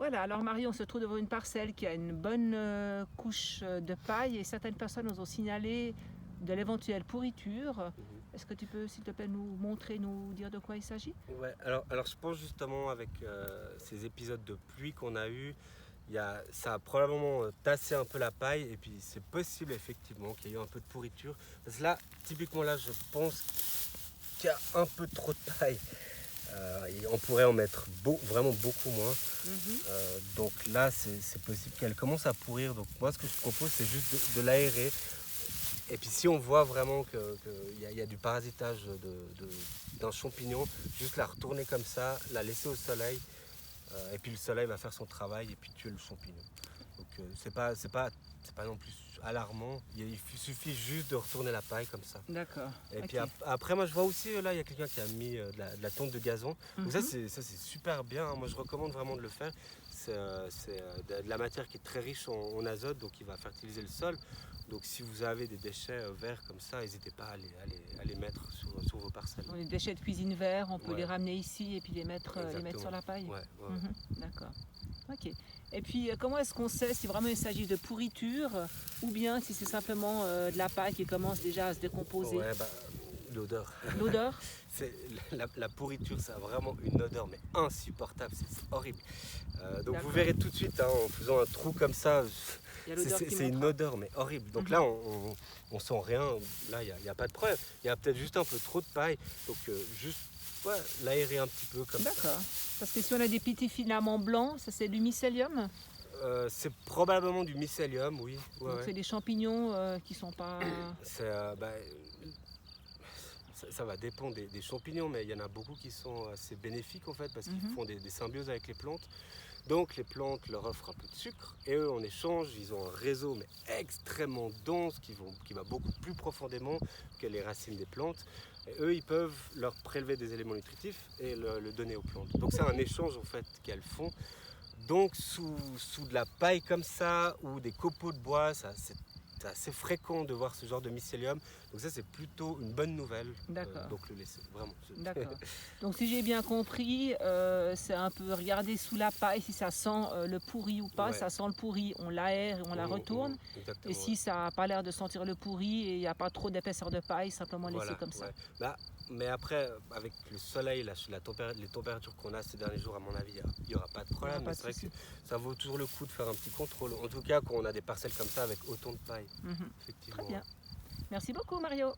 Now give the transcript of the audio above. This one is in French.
Voilà, alors Marie, on se trouve devant une parcelle qui a une bonne couche de paille et certaines personnes nous ont signalé de l'éventuelle pourriture. Mhm. Est-ce que tu peux, s'il te plaît, nous montrer, nous dire de quoi il s'agit? Ouais, alors je pense justement avec ces épisodes de pluie qu'on a eu, ça a probablement tassé un peu la paille et puis c'est possible effectivement qu'il y ait eu un peu de pourriture. Parce que là, typiquement là, je pense qu'il y a un peu trop de paille. Et on pourrait en mettre vraiment beaucoup moins. Donc là, c'est possible qu'elle commence à pourrir. Donc moi, ce que je propose, c'est juste de l'aérer. Et puis si on voit vraiment qu'il y a du parasitage d'un champignon, juste la retourner comme ça, la laisser au soleil, et puis le soleil va faire son travail et puis tuer le champignon. Donc c'est pas non plus alarmant, il suffit juste de retourner la paille comme ça. D'accord. Et Ok. puis après, moi je vois aussi, là, il y a quelqu'un qui a mis de la tonte de gazon. Donc ça c'est super bien, hein. Moi je recommande vraiment de le faire. C'est de la matière qui est très riche en azote, donc il va fertiliser le sol. Donc si vous avez des déchets verts comme ça, n'hésitez pas à les mettre sur vos parcelles. Donc, les déchets de cuisine verts, on peut les Ouais, ramener ici et puis les mettre sur exactement. la paille. Ouais. D'accord. Ok. Et puis, comment est-ce qu'on sait si vraiment il s'agit de pourriture ou bien si c'est simplement de la paille qui commence déjà à se décomposer? Ouais, l'odeur. L'odeur? C'est, la pourriture, ça a vraiment une odeur mais insupportable, c'est horrible. Donc vous verrez tout de suite, hein, en faisant un trou comme ça, Il y a l'odeur qui c'est une montera. odeur mais horrible. Donc là, on sent rien, là, il n'y a pas de problème. Il y a peut-être juste un peu trop de paille, donc juste l'aérer un petit peu comme ça. D'accord. Parce que si on a des petits filaments blancs, ça c'est du mycélium. C'est probablement du mycélium, oui. Donc c'est des champignons qui sont pas. C'est, ça va dépendre des champignons, mais il y en a beaucoup qui sont assez bénéfiques en fait parce qu'ils font des symbioses avec les plantes. Donc les plantes leur offrent un peu de sucre et eux en échange ils ont un réseau mais extrêmement dense qui va beaucoup plus profondément que les racines des plantes. Et eux ils peuvent leur prélever des éléments nutritifs et le donner aux plantes. Donc c'est un échange en fait qu'elles font. Donc sous de la paille comme ça ou des copeaux de bois, c'est assez fréquent de voir ce genre de mycélium. Donc ça c'est plutôt une bonne nouvelle. D'accord. Donc le laisser, vraiment. D'accord. Donc si j'ai bien compris, c'est un peu regarder sous la paille si ça sent le pourri ou pas. Ouais. Ça sent le pourri, on l'aère et on la retourne. Exactement, Et si ça n'a pas l'air de sentir le pourri et il n'y a pas trop d'épaisseur de paille, simplement laisser comme ça. Ouais. Mais après, avec le soleil, les températures qu'on a ces derniers jours, à mon avis, il n'y aura pas de problème. Mais c'est vrai que ça vaut toujours le coup de faire un petit contrôle. En tout cas, quand on a des parcelles comme ça avec autant de paille. Très bien. Merci beaucoup Mario.